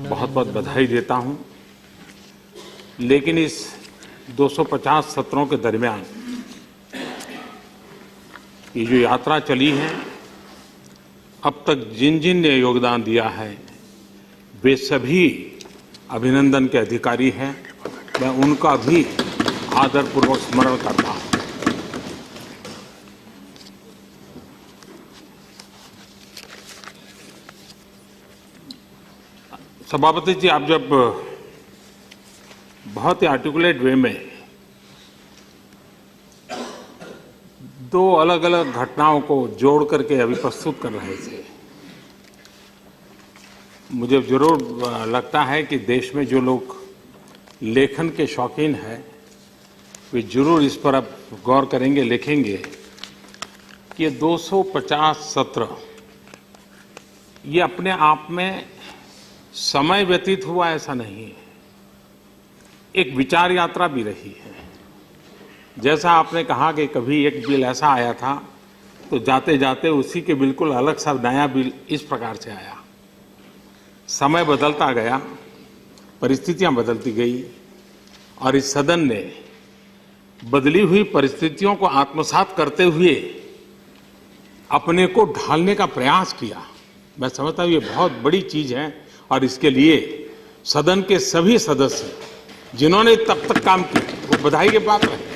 बहुत बहुत बधाई देता हूं। लेकिन इस 250 सत्रों के दरमियान ये जो यात्रा चली है, अब तक जिन जिन ने योगदान दिया है वे सभी अभिनंदन के अधिकारी हैं। मैं उनका भी आदरपूर्वक स्मरण करता हूं। सभापति जी, आप जब बहुत ही आर्टिकुलेट वे में दो अलग अलग घटनाओं को जोड़ करके अभी प्रस्तुत कर रहे थे, मुझे जरूर लगता है कि देश में जो लोग लेखन के शौकीन हैं वे जरूर इस पर अब गौर करेंगे, लिखेंगे कि ये 250 सत्र ये अपने आप में समय व्यतीत हुआ ऐसा नहीं है, एक विचार यात्रा भी रही है। जैसा आपने कहा कि कभी एक बिल ऐसा आया था तो जाते जाते उसी के बिल्कुल अलग सा नया बिल इस प्रकार से आया। समय बदलता गया, परिस्थितियां बदलती गई और इस सदन ने बदली हुई परिस्थितियों को आत्मसात करते हुए अपने को ढालने का प्रयास किया। मैं समझता हूं ये बहुत बड़ी चीज है और इसके लिए सदन के सभी सदस्य जिन्होंने तब तक काम किया वो बधाई के पात्र हैं।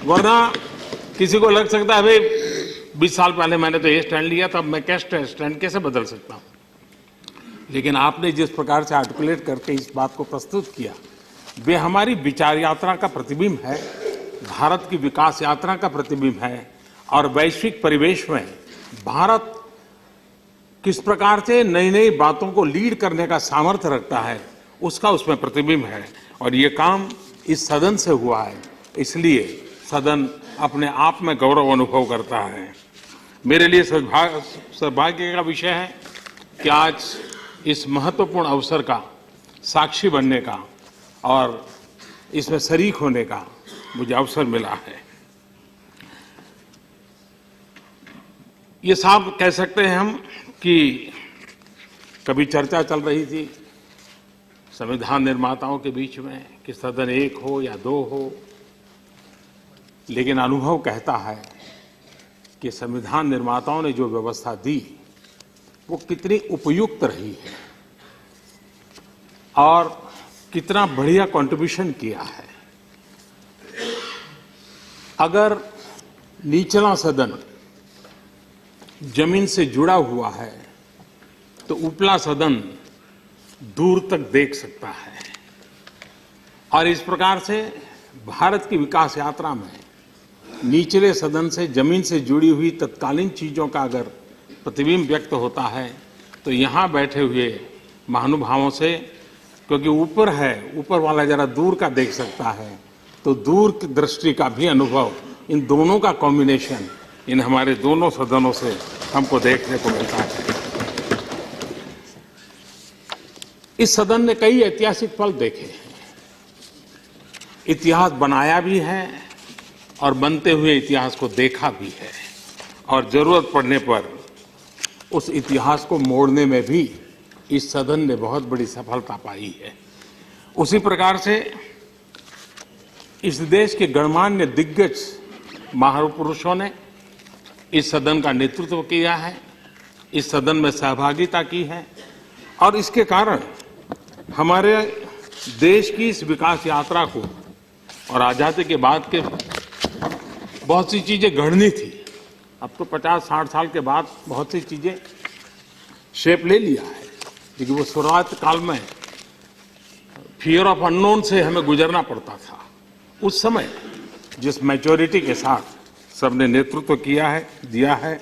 वरना किसी को लग सकता है भाई 20 साल पहले मैंने तो ये स्टैंड लिया था, अब मैं क्या स्टैंड कैसे बदल सकता हूं। लेकिन आपने जिस प्रकार से आर्टिकुलेट करके इस बात को प्रस्तुत किया वे हमारी विचार यात्रा का प्रतिबिंब है, भारत की विकास यात्रा का प्रतिबिंब है और वैश्विक परिवेश में भारत किस प्रकार से नई नई बातों को लीड करने का सामर्थ्य रखता है उसका उसमें प्रतिबिंब है। और ये काम इस सदन से हुआ है, इसलिए सदन अपने आप में गौरव अनुभव करता है। मेरे लिए सौभाग्य का विषय है कि आज इस महत्वपूर्ण अवसर का साक्षी बनने का और इसमें शरीक होने का मुझे अवसर मिला है। ये साफ कह सकते हैं हम कि कभी चर्चा चल रही थी संविधान निर्माताओं के बीच में कि सदन एक हो या दो हो, लेकिन अनुभव कहता है कि संविधान निर्माताओं ने जो व्यवस्था दी वो कितनी उपयुक्त रही है और कितना बढ़िया कंट्रीब्यूशन किया है। अगर निचला सदन जमीन से जुड़ा हुआ है तो उपला सदन दूर तक देख सकता है और इस प्रकार से भारत की विकास यात्रा में निचले सदन से जमीन से जुड़ी हुई तत्कालीन चीजों का अगर प्रतिबिंब व्यक्त होता है तो यहां बैठे हुए महानुभावों से, क्योंकि ऊपर है, ऊपर वाला जरा दूर का देख सकता है, तो दूर की दृष्टि का भी अनुभव इन दोनों का कॉम्बिनेशन इन हमारे दोनों सदनों से हमको देखने को मिलता है। इस सदन ने कई ऐतिहासिक पल देखे हैं, इतिहास बनाया भी है और बनते हुए इतिहास को देखा भी है और जरूरत पड़ने पर उस इतिहास को मोड़ने में भी इस सदन ने बहुत बड़ी सफलता पाई है। उसी प्रकार से इस देश के गणमान्य दिग्गज महापुरुषों ने इस सदन का नेतृत्व किया है, इस सदन में सहभागिता की है और इसके कारण हमारे देश की इस विकास यात्रा को और आजादी के बाद के बहुत सी चीजें गढ़नी थी। अब तो 50-60 साल के बाद बहुत सी चीजें शेप ले लिया है, लेकिन वो शुरुआत काल में फियर ऑफ अननोन से हमें गुजरना पड़ता था। उस समय जिस मैच्योरिटी के साथ सबने नेतृत्व किया है, दिया है,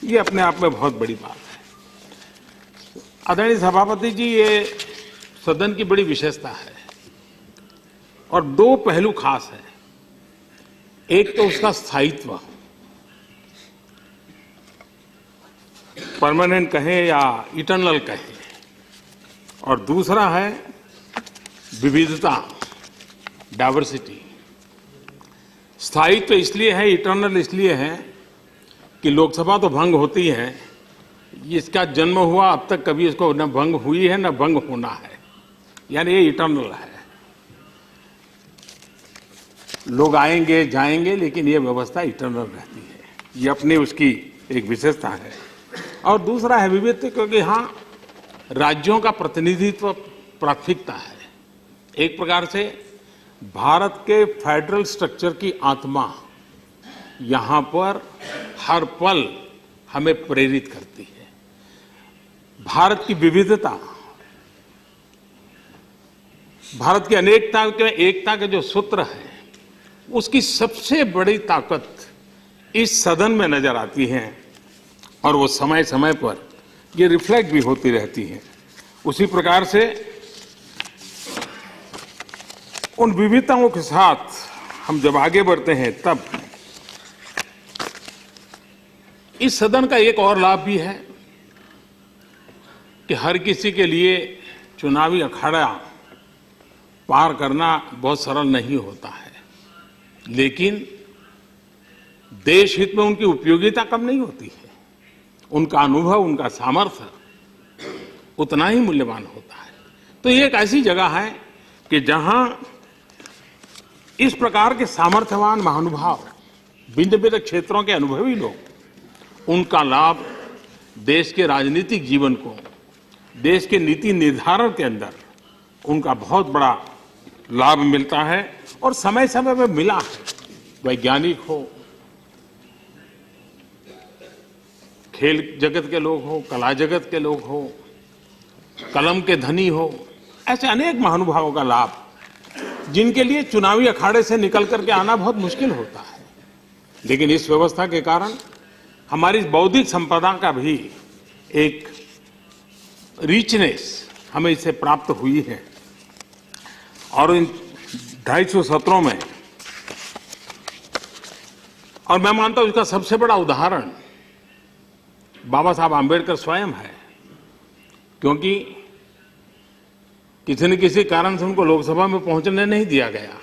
ये अपने आप में बहुत बड़ी बात है। आदरणीय सभापति जी, ये सदन की बड़ी विशेषता है और दो पहलू खास हैं। एक तो उसका स्थायित्व, परमानेंट कहें या इटर्नल कहें, और दूसरा है विविधता, डाइवर्सिटी। स्थायित्व तो इसलिए है, इटर्नल इसलिए है कि लोकसभा तो भंग होती है, इसका जन्म हुआ अब तक कभी इसको न भंग हुई है न भंग होना है। यानी ये इटर्नल है। लोग आएंगे जाएंगे, लेकिन ये व्यवस्था इटर्नल रहती है। ये अपनी उसकी एक विशेषता है। और दूसरा है विविधता, क्योंकि यहाँ राज्यों का प्रतिनिधित्व प्राथमिकता है। एक प्रकार से भारत के फेडरल स्ट्रक्चर की आत्मा यहाँ पर हर पल हमें प्रेरित करती है। भारत की विविधता, भारत की अनेकता के एकता के जो सूत्र है, उसकी सबसे बड़ी ताकत इस सदन में नजर आती है और वो समय समय पर ये रिफ्लेक्ट भी होती रहती है। उसी प्रकार से उन विविधताओं के साथ हम जब आगे बढ़ते हैं, तब इस सदन का एक और लाभ भी है कि हर किसी के लिए चुनावी अखाड़ा पार करना बहुत सरल नहीं होता है, लेकिन देश हित में उनकी उपयोगिता कम नहीं होती है। उनका अनुभव, उनका सामर्थ्य उतना ही मूल्यवान होता है। तो ये एक ऐसी जगह है कि जहां इस प्रकार के सामर्थ्यवान महानुभाव, भिन्न भिन्न क्षेत्रों के अनुभवी लोग, उनका लाभ देश के राजनीतिक जीवन को, देश के नीति निर्धारण के अंदर उनका बहुत बड़ा लाभ मिलता है और समय समय में मिला है। वैज्ञानिक हो, खेल जगत के लोग हो, कला जगत के लोग हो, कलम के धनी हो, ऐसे अनेक महानुभावों का लाभ, जिनके लिए चुनावी अखाड़े से निकल करके आना बहुत मुश्किल होता है। लेकिन इस व्यवस्था के कारण हमारी बौद्धिक संपदा का भी एक रिचनेस हमें इससे प्राप्त हुई है। और इन 250 सत्रों में, और मैं मानता हूं इसका सबसे बड़ा उदाहरण बाबा साहब आम्बेडकर स्वयं है, क्योंकि किसी न किसी कारण से उनको लोकसभा में पहुंचने नहीं दिया गया,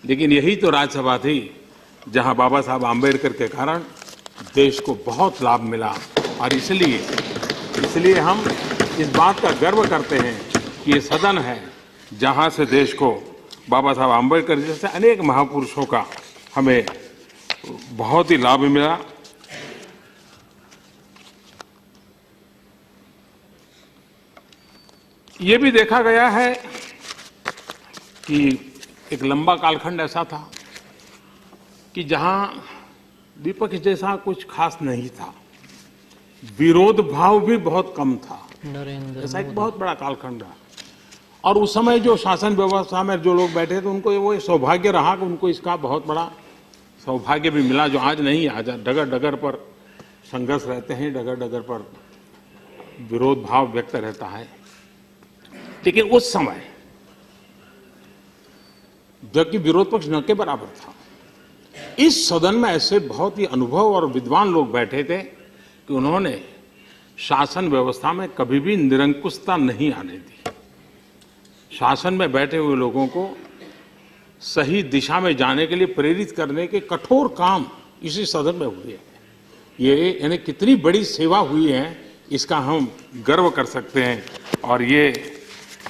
लेकिन यही तो राज्यसभा थी जहां बाबा साहब आम्बेडकर के कारण देश को बहुत लाभ मिला। और इसलिए हम इस बात का गर्व करते हैं कि ये सदन है जहां से देश को बाबा साहब आम्बेडकर जैसे अनेक महापुरुषों का हमें बहुत ही लाभ मिला। ये भी देखा गया है कि एक लंबा कालखंड ऐसा था कि जहां विपक्ष जैसा कुछ खास नहीं था, विरोध भाव भी बहुत कम था। ऐसा एक बहुत बड़ा कालखंड रहा। और उस समय जो शासन व्यवस्था में जो लोग बैठे थे, उनको वो सौभाग्य रहा कि उनको इसका बहुत बड़ा सौभाग्य भी मिला, जो आज नहीं। आज डगर डगर पर संघर्ष रहते हैं, डगर डगर पर विरोध भाव व्यक्त रहता है। लेकिन उस समय जबकि विरोध पक्ष न के बराबर था, इस सदन में ऐसे बहुत ही अनुभव और विद्वान लोग बैठे थे कि उन्होंने शासन व्यवस्था में कभी भी निरंकुशता नहीं आने दी। शासन में बैठे हुए लोगों को सही दिशा में जाने के लिए प्रेरित करने के कठोर काम इसी सदन में हुए हैं। ये यानी कितनी बड़ी सेवा हुई है, इसका हम गर्व कर सकते हैं और ये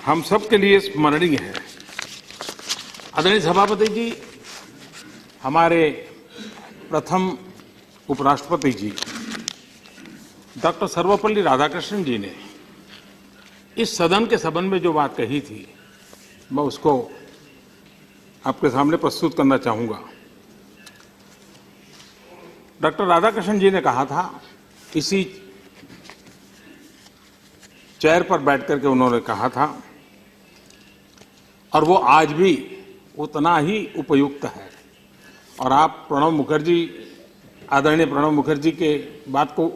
हम सब के लिए स्मरणीय है। आदरणीय सभापति जी, हमारे प्रथम उपराष्ट्रपति जी डॉक्टर सर्वपल्ली राधाकृष्णन जी ने इस सदन के संबंध में जो बात कही थी, मैं उसको आपके सामने प्रस्तुत करना चाहूंगा। डॉक्टर राधाकृष्णन जी ने कहा था, इसी चेयर पर बैठ करके उन्होंने कहा था, और वो आज भी उतना ही उपयुक्त है। और आप प्रणब मुखर्जी, आदरणीय प्रणब मुखर्जी के बात को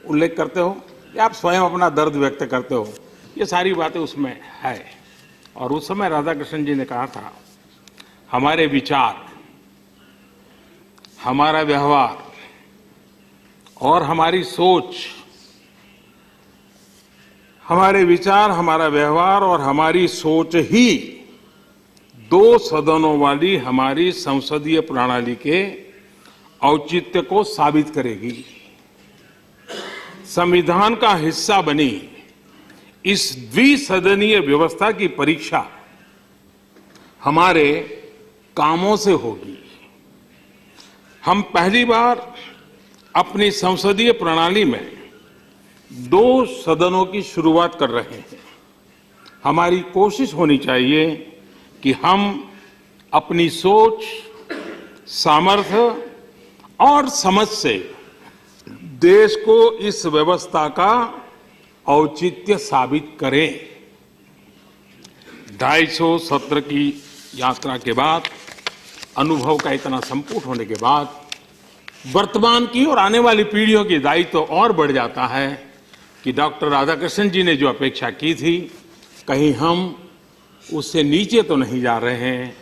उल्लेख करते हो, या आप स्वयं अपना दर्द व्यक्त करते हो, ये सारी बातें उसमें है। और उस समय राधाकृष्णन जी ने कहा था, हमारे विचार, हमारा व्यवहार और हमारी सोच, हमारे विचार, हमारा व्यवहार और हमारी सोच ही दो सदनों वाली हमारी संसदीय प्रणाली के औचित्य को साबित करेगी, संविधान का हिस्सा बनी इस द्विसदनीय व्यवस्था की परीक्षा हमारे कामों से होगी। हम पहली बार अपनी संसदीय प्रणाली में 2 सदनों की शुरुआत कर रहे हैं। हमारी कोशिश होनी चाहिए कि हम अपनी सोच, सामर्थ्य और समझ से देश को इस व्यवस्था का औचित्य साबित करें। 250 सत्र की यात्रा के बाद, अनुभव का इतना संपुट होने के बाद वर्तमान की और आने वाली पीढ़ियों की दायित्व तो और बढ़ जाता है कि डॉक्टर राधाकृष्णन जी ने जो अपेक्षा की थी, कहीं हम उससे नीचे तो नहीं जा रहे हैं।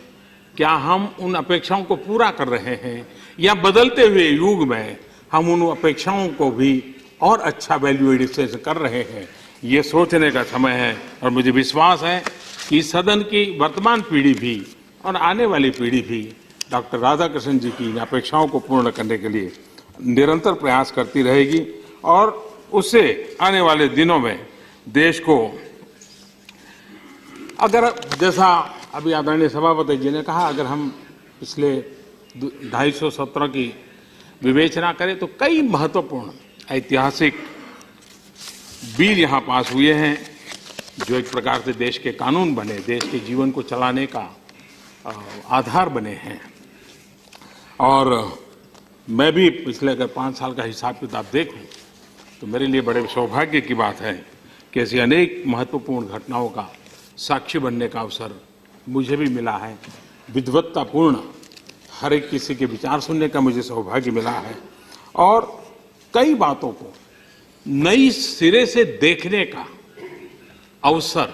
क्या हम उन अपेक्षाओं को पूरा कर रहे हैं, या बदलते हुए युग में हम उन अपेक्षाओं को भी और अच्छा वैल्यू एडिशन कर रहे हैं? ये सोचने का समय है। और मुझे विश्वास है कि इस सदन की वर्तमान पीढ़ी भी और आने वाली पीढ़ी भी डॉक्टर राधाकृष्णन जी की इन अपेक्षाओं को पूर्ण करने के लिए निरंतर प्रयास करती रहेगी और उससे आने वाले दिनों में देश को, अगर जैसा अभी आदरणीय सभापति जी ने कहा, अगर हम पिछले 250 सत्रों की विवेचना करें तो कई महत्वपूर्ण ऐतिहासिक बिल यहाँ पास हुए हैं जो एक प्रकार से देश के कानून बने, देश के जीवन को चलाने का आधार बने हैं। और मैं भी पिछले अगर 5 साल का हिसाब किताब देखूं तो मेरे लिए बड़े सौभाग्य की बात है कि ऐसी अनेक महत्वपूर्ण घटनाओं का साक्षी बनने का अवसर मुझे भी मिला है। विद्वत्तापूर्ण हर एक किसी के विचार सुनने का मुझे सौभाग्य मिला है और कई बातों को नई सिरे से देखने का अवसर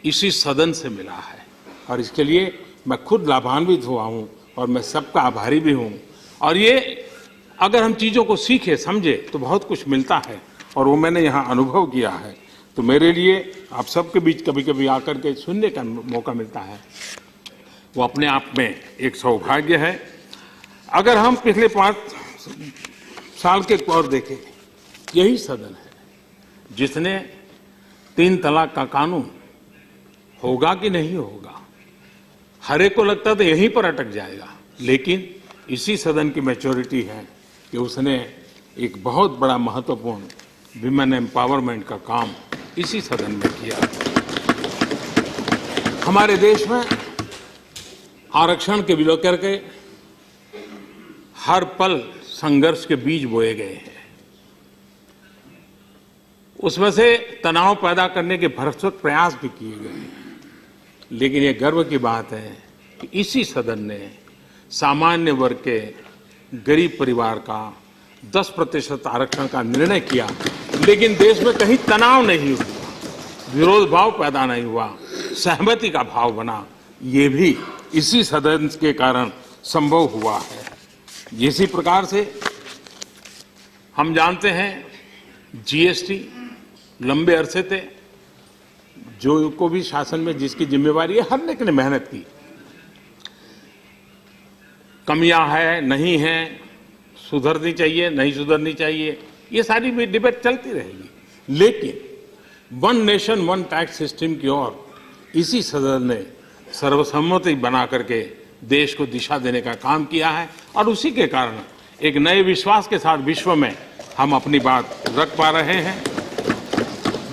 इसी सदन से मिला है और इसके लिए मैं खुद लाभान्वित हुआ हूं और मैं सबका आभारी भी हूं। और ये अगर हम चीज़ों को सीखे समझे तो बहुत कुछ मिलता है और वो मैंने यहाँ अनुभव किया है। तो मेरे लिए आप सबके बीच कभी कभी आकर के सुनने का मौका मिलता है, वो अपने आप में एक सौभाग्य है। अगर हम पिछले 5 साल के तौर देखें, यही सदन है जिसने 3 तलाक का कानून होगा कि नहीं होगा, हर एक को लगता था यहीं पर अटक जाएगा, लेकिन इसी सदन की मैच्योरिटी है कि उसने एक बहुत बड़ा महत्वपूर्ण विमेन एम्पावरमेंट का काम इसी सदन में किया। हमारे देश में आरक्षण के विरोध करके हर पल संघर्ष के बीज बोए गए हैं। उसमें से तनाव पैदा करने के भरसक प्रयास भी किए गए हैं, लेकिन ये गर्व की बात है कि इसी सदन ने सामान्य वर्ग के गरीब परिवार का 10% आरक्षण का निर्णय किया, लेकिन देश में कहीं तनाव नहीं हुआ, विरोध भाव पैदा नहीं हुआ, सहमति का भाव बना। ये भी इसी सदन के कारण संभव हुआ है। इसी प्रकार से हम जानते हैं जीएसटी लंबे अरसे से जो को भी शासन में जिसकी जिम्मेवारी है, हर एक ने मेहनत की। कमियां है नहीं है, सुधरनी चाहिए नहीं सुधरनी चाहिए, ये सारी भी डिबेट चलती रहेगी, लेकिन 1 नेशन 1 टैक्स सिस्टम की ओर इसी सदन ने सर्वसम्मति बना करके देश को दिशा देने का काम किया है और उसी के कारण एक नए विश्वास के साथ विश्व में हम अपनी बात रख पा रहे हैं।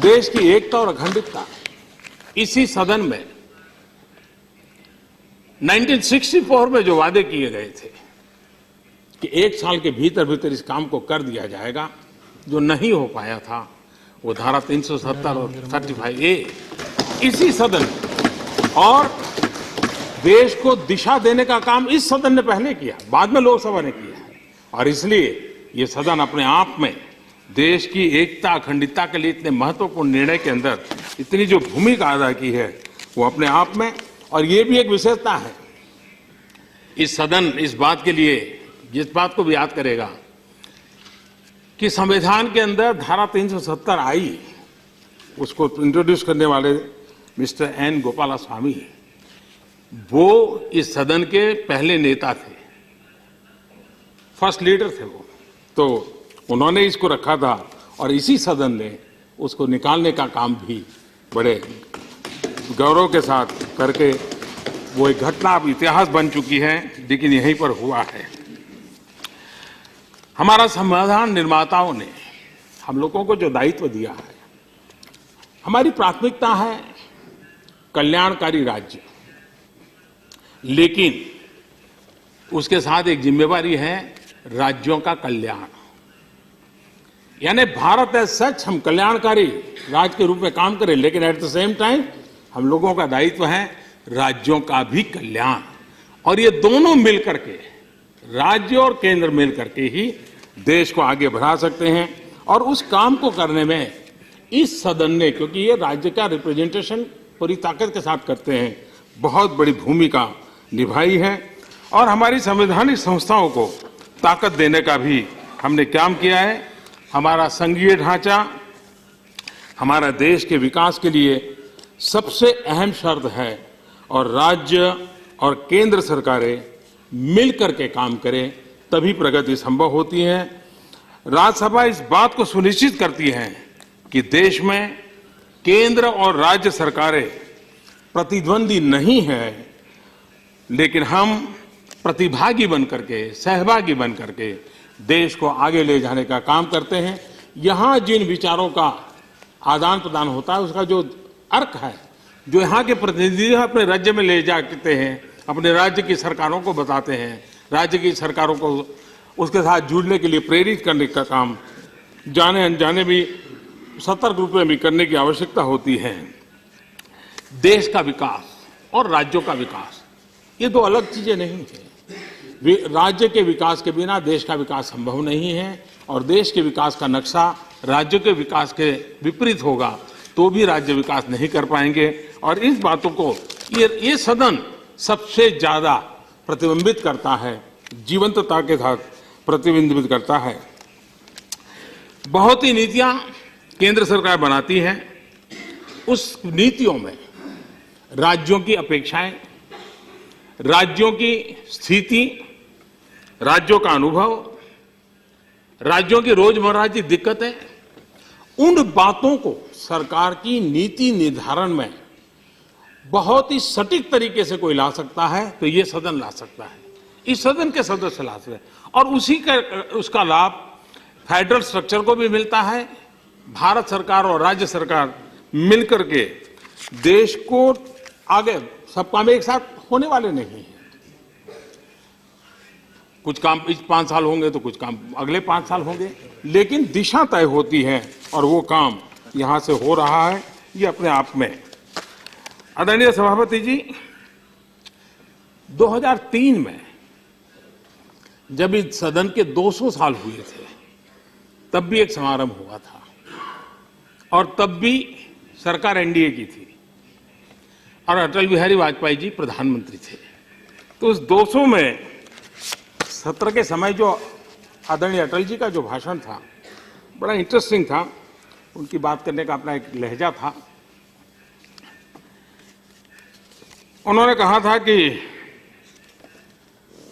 देश की एकता और अखंडता इसी सदन में 1964 में जो वादे किए गए थे कि 1 साल के भीतर भीतर इस काम को कर दिया जाएगा, जो नहीं हो पाया था, वो धारा 370 और 35A इसी सदन और देश को दिशा देने का काम इस सदन ने पहले किया, बाद में लोकसभा ने किया है। और इसलिए ये सदन अपने आप में देश की एकता अखंडता के लिए इतने महत्वपूर्ण निर्णय के अंदर इतनी जो भूमिका अदा की है, वो अपने आप में, और ये भी एक विशेषता है इस सदन इस बात के लिए, जिस बात को भी याद करेगा कि संविधान के अंदर धारा 370 आई, उसको इंट्रोड्यूस करने वाले मिस्टर एन गोपालास्वामी, वो इस सदन के पहले नेता थे, फर्स्ट लीडर थे वो, तो उन्होंने इसको रखा था और इसी सदन ने उसको निकालने का काम भी बड़े गौरव के साथ करके वो एक घटना अब इतिहास बन चुकी है, लेकिन यहीं पर हुआ है। हमारा संविधान निर्माताओं ने हम लोगों को जो दायित्व दिया है, हमारी प्राथमिकता है कल्याणकारी राज्य, लेकिन उसके साथ एक जिम्मेवारी है राज्यों का कल्याण। यानी भारत है सच हम कल्याणकारी राज्य के रूप में काम करें, लेकिन एट द सेम टाइम हम लोगों का दायित्व है राज्यों का भी कल्याण। और ये दोनों मिलकर के, राज्य और केंद्र मिलकर के ही देश को आगे बढ़ा सकते हैं। और उस काम को करने में इस सदन ने, क्योंकि ये राज्य का रिप्रेजेंटेशन पूरी ताकत के साथ करते हैं, बहुत बड़ी भूमिका निभाई है। और हमारी संवैधानिक संस्थाओं को ताकत देने का भी हमने काम किया है। हमारा संघीय ढांचा हमारा देश के विकास के लिए सबसे अहम शर्त है और राज्य और केंद्र सरकारें मिलकर के काम करें तभी प्रगति संभव होती है। राज्यसभा इस बात को सुनिश्चित करती है कि देश में केंद्र और राज्य सरकारें प्रतिद्वंदी नहीं है, लेकिन हम प्रतिभागी बनकर के, सहभागी बनकर के देश को आगे ले जाने का काम करते हैं। यहाँ जिन विचारों का आदान प्रदान होता है, उसका जो अर्क है, जो यहाँ के प्रतिनिधि अपने राज्य में ले जाते हैं, अपने राज्य की सरकारों को बताते हैं, राज्य की सरकारों को उसके साथ जुड़ने के लिए प्रेरित करने का काम जाने अनजाने भी सतर्क रूप में भी करने की आवश्यकता होती है। देश का विकास और राज्यों का विकास ये दो अलग चीजें नहीं है। राज्य के विकास के बिना देश का विकास संभव नहीं है, और देश के विकास का नक्शा राज्य के विकास के विपरीत होगा तो भी राज्य विकास नहीं कर पाएंगे। और इस बातों को ये सदन सबसे ज्यादा प्रतिबिंबित करता है, जीवंतता के साथ प्रतिबिंबित करता है। बहुत ही नीतियां केंद्र सरकार बनाती है, उस नीतियों में राज्यों की अपेक्षाएं, राज्यों की स्थिति, राज्यों का अनुभव, राज्यों की रोजमर्रा की दिक्कतें, उन बातों को सरकार की नीति निर्धारण में बहुत ही सटीक तरीके से कोई ला सकता है तो ये सदन ला सकता है, इस सदन के सदस्य ला सकते हैं। और उसका लाभ फेडरल स्ट्रक्चर को भी मिलता है। भारत सरकार और राज्य सरकार मिलकर के देश को आगे, सब काम एक साथ होने वाले नहीं हैं। कुछ काम इस 5 साल होंगे तो कुछ काम अगले 5 साल होंगे, लेकिन दिशा तय होती है और वो काम यहां से हो रहा है, ये अपने आप में। आदरणीय सभापति जी, 2003 में जब इस सदन के 200 साल हुए थे, तब भी एक समारंभ हुआ था और तब भी सरकार एनडीए की थी और अटल बिहारी वाजपेयी जी प्रधानमंत्री थे। तो उस 200 में सत्र के समय जो आदरणीय अटल जी का जो भाषण था बड़ा इंटरेस्टिंग था। उनकी बात करने का अपना एक लहजा था। उन्होंने कहा था कि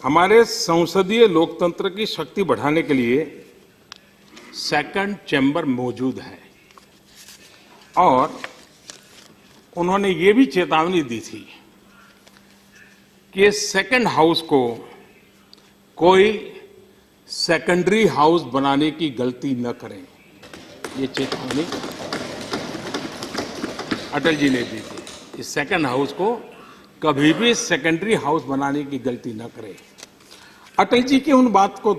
हमारे संसदीय लोकतंत्र की शक्ति बढ़ाने के लिए सेकंड चैम्बर मौजूद है, और उन्होंने ये भी चेतावनी दी थी कि सेकंड हाउस को कोई सेकेंडरी हाउस बनाने की गलती न करें। ये चेतावनी अटल जी ने दी थी, इस सेकंड हाउस को कभी भी सेकेंडरी हाउस बनाने की गलती न करें। अटल जी की उन बात को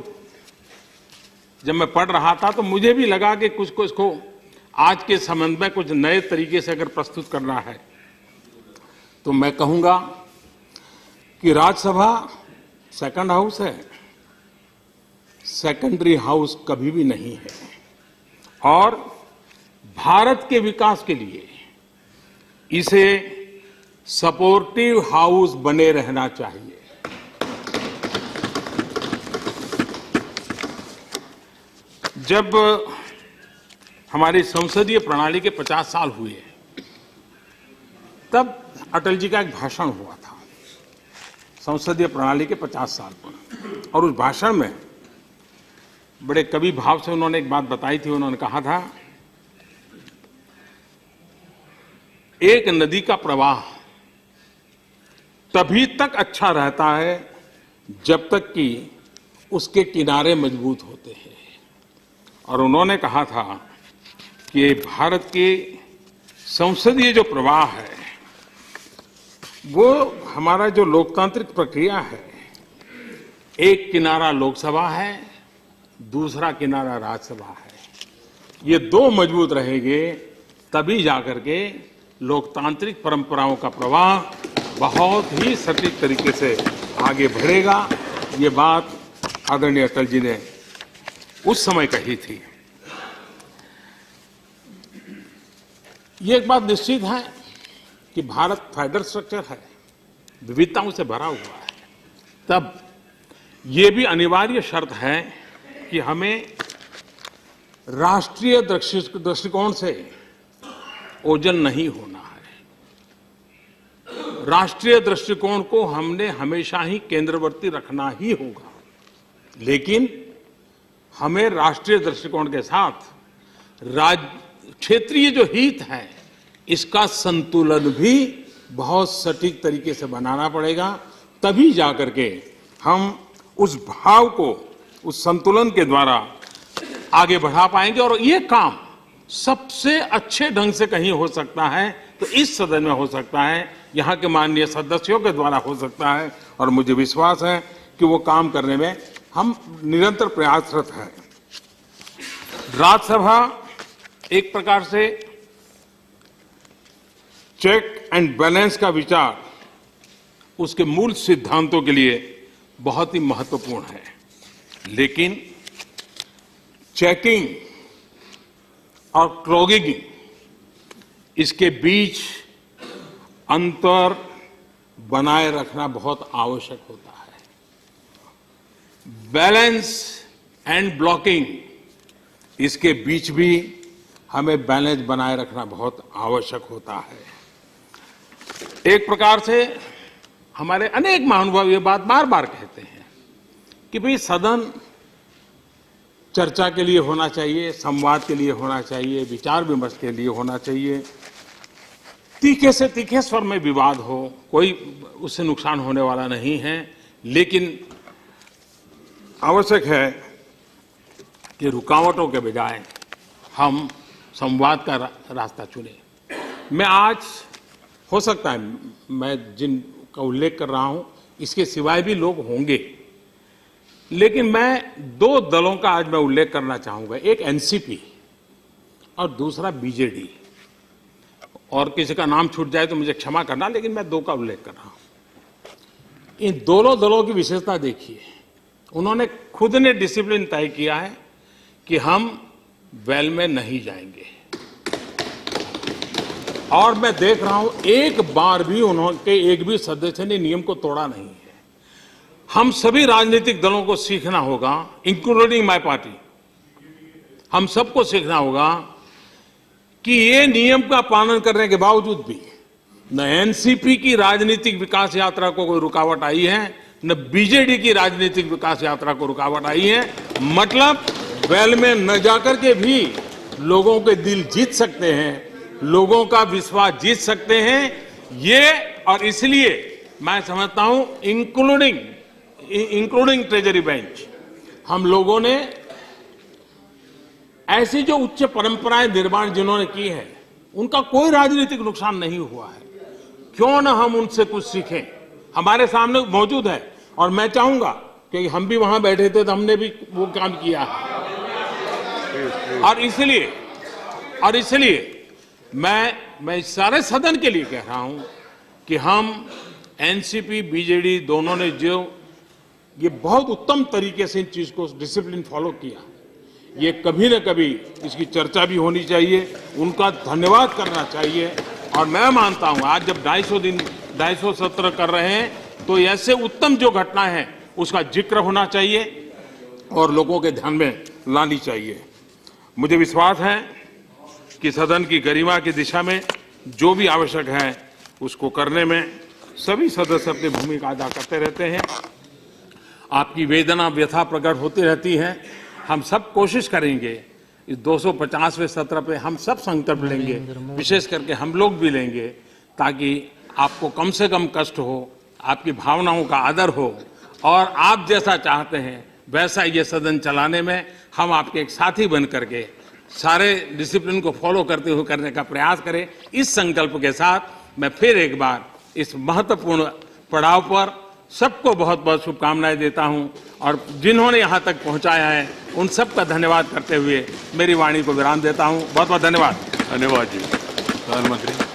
जब मैं पढ़ रहा था तो मुझे भी लगा कि कुछ को इसको आज के संबंध में कुछ नए तरीके से अगर प्रस्तुत करना है तो मैं कहूंगा कि राज्यसभा सेकंड हाउस है, सेकेंडरी हाउस कभी भी नहीं है, और भारत के विकास के लिए इसे सपोर्टिव हाउस बने रहना चाहिए। जब हमारी संसदीय प्रणाली के 50 साल हुए तब अटल जी का एक भाषण हुआ था संसदीय प्रणाली के 50 साल पर, और उस भाषण में बड़े कवि भाव से उन्होंने एक बात बताई थी। उन्होंने कहा था एक नदी का प्रवाह तभी तक अच्छा रहता है जब तक कि उसके किनारे मजबूत होते हैं। और उन्होंने कहा था कि भारत के संसदीय जो प्रवाह है, वो हमारा जो लोकतांत्रिक प्रक्रिया है, एक किनारा लोकसभा है, दूसरा किनारा राज्यसभा है। ये दो मजबूत रहेंगे तभी जाकर के लोकतांत्रिक परंपराओं का प्रवाह बहुत ही सटीक तरीके से आगे बढ़ेगा। ये बात आदरणीय अटल जी ने उस समय कही थी। ये एक बात निश्चित है कि भारत फेडरल स्ट्रक्चर है, विविधताओं से भरा हुआ है, तब ये भी अनिवार्य शर्त है कि हमें राष्ट्रीय दृष्टिकोण से ओझल नहीं होना है। राष्ट्रीय दृष्टिकोण को हमने हमेशा ही केंद्रवर्ती रखना ही होगा, लेकिन हमें राष्ट्रीय दृष्टिकोण के साथ क्षेत्रीय जो हित है, इसका संतुलन भी बहुत सटीक तरीके से बनाना पड़ेगा। तभी जाकर के हम उस भाव को, उस संतुलन के द्वारा आगे बढ़ा पाएंगे। और ये काम सबसे अच्छे ढंग से कहीं हो सकता है तो इस सदन में हो सकता है, यहाँ के माननीय सदस्यों के द्वारा हो सकता है। और मुझे विश्वास है कि वो काम करने में हम निरंतर प्रयासरत हैं। राज्यसभा एक प्रकार से चेक एंड बैलेंस का विचार उसके मूल सिद्धांतों के लिए बहुत ही महत्वपूर्ण है, लेकिन चेकिंग और क्लॉगिंग, इसके बीच अंतर बनाए रखना बहुत आवश्यक होता है। बैलेंस एंड ब्लॉकिंग, इसके बीच भी हमें बैलेंस बनाए रखना बहुत आवश्यक होता है। एक प्रकार से हमारे अनेक महानुभाव ये बात बार बार कहते हैं कि भाई सदन चर्चा के लिए होना चाहिए, संवाद के लिए होना चाहिए, विचार विमर्श के लिए होना चाहिए। तीखे से तीखे स्वर में विवाद हो, कोई उससे नुकसान होने वाला नहीं है, लेकिन आवश्यक है कि रुकावटों के बजाय हम संवाद का रास्ता चुने। मैं आज, हो सकता है मैं जिनका उल्लेख कर रहा हूं इसके सिवाय भी लोग होंगे, लेकिन मैं दो दलों का आज मैं उल्लेख करना चाहूंगा, एक एनसीपी और दूसरा बीजेडी। और किसी का नाम छूट जाए तो मुझे क्षमा करना, लेकिन मैं दो का उल्लेख कर रहा हूं। इन दोनों दलों की विशेषता देखिए, उन्होंने खुद ने डिसिप्लिन तय किया है कि हम वेल में नहीं जाएंगे। और मैं देख रहा हूं एक बार भी उन्होंने, एक भी सदस्य ने नियम को तोड़ा नहीं है। हम सभी राजनीतिक दलों को सीखना होगा, इंक्लूडिंग माय पार्टी, हम सबको सीखना होगा कि ये नियम का पालन करने के बावजूद भी न एनसीपी की राजनीतिक विकास यात्रा को कोई रुकावट आई है, न बीजेडी की राजनीतिक विकास यात्रा को रुकावट आई है। मतलब वेल में न जाकर के भी लोगों के दिल जीत सकते हैं, लोगों का विश्वास जीत सकते हैं ये। और इसलिए मैं समझता हूं इंक्लूडिंग ट्रेजरी बेंच, हम लोगों ने ऐसी जो उच्च परंपराएं निर्माण जिन्होंने की है, उनका कोई राजनीतिक नुकसान नहीं हुआ है। क्यों न हम उनसे कुछ सीखें, हमारे सामने मौजूद है। और मैं चाहूंगा कि हम भी वहां बैठे थे तो हमने भी वो काम किया है। और इसलिए मैं इस सारे सदन के लिए कह रहा हूं कि हम एनसीपी बीजेडी दोनों ने जो ये बहुत उत्तम तरीके से इन चीज को डिसिप्लिन फॉलो किया, ये कभी न कभी इसकी चर्चा भी होनी चाहिए, उनका धन्यवाद करना चाहिए। और मैं मानता हूं आज जब 250 सत्र कर रहे हैं तो ऐसे उत्तम जो घटना है उसका जिक्र होना चाहिए और लोगों के ध्यान में लानी चाहिए। मुझे विश्वास है कि सदन की गरिमा की दिशा में जो भी आवश्यक है उसको करने में सभी सदस्य अपनी भूमिका अदा करते रहते हैं। आपकी वेदना व्यथा प्रकट होती रहती है। हम सब कोशिश करेंगे इस 250वें सत्र पे हम सब संकल्प लेंगे, विशेष करके हम लोग भी लेंगे, ताकि आपको कम से कम कष्ट हो, आपकी भावनाओं का आदर हो और आप जैसा चाहते हैं वैसा ये सदन चलाने में हम आपके एक साथी बन करके सारे डिसिप्लिन को फॉलो करते हुए करने का प्रयास करें। इस संकल्प के साथ मैं फिर एक बार इस महत्वपूर्ण पड़ाव पर सबको बहुत बहुत शुभकामनाएं देता हूं और जिन्होंने यहां तक पहुंचाया है उन सबका धन्यवाद करते हुए मेरी वाणी को विराम देता हूं। बहुत बहुत धन्यवाद। धन्यवाद जी प्रधानमंत्री।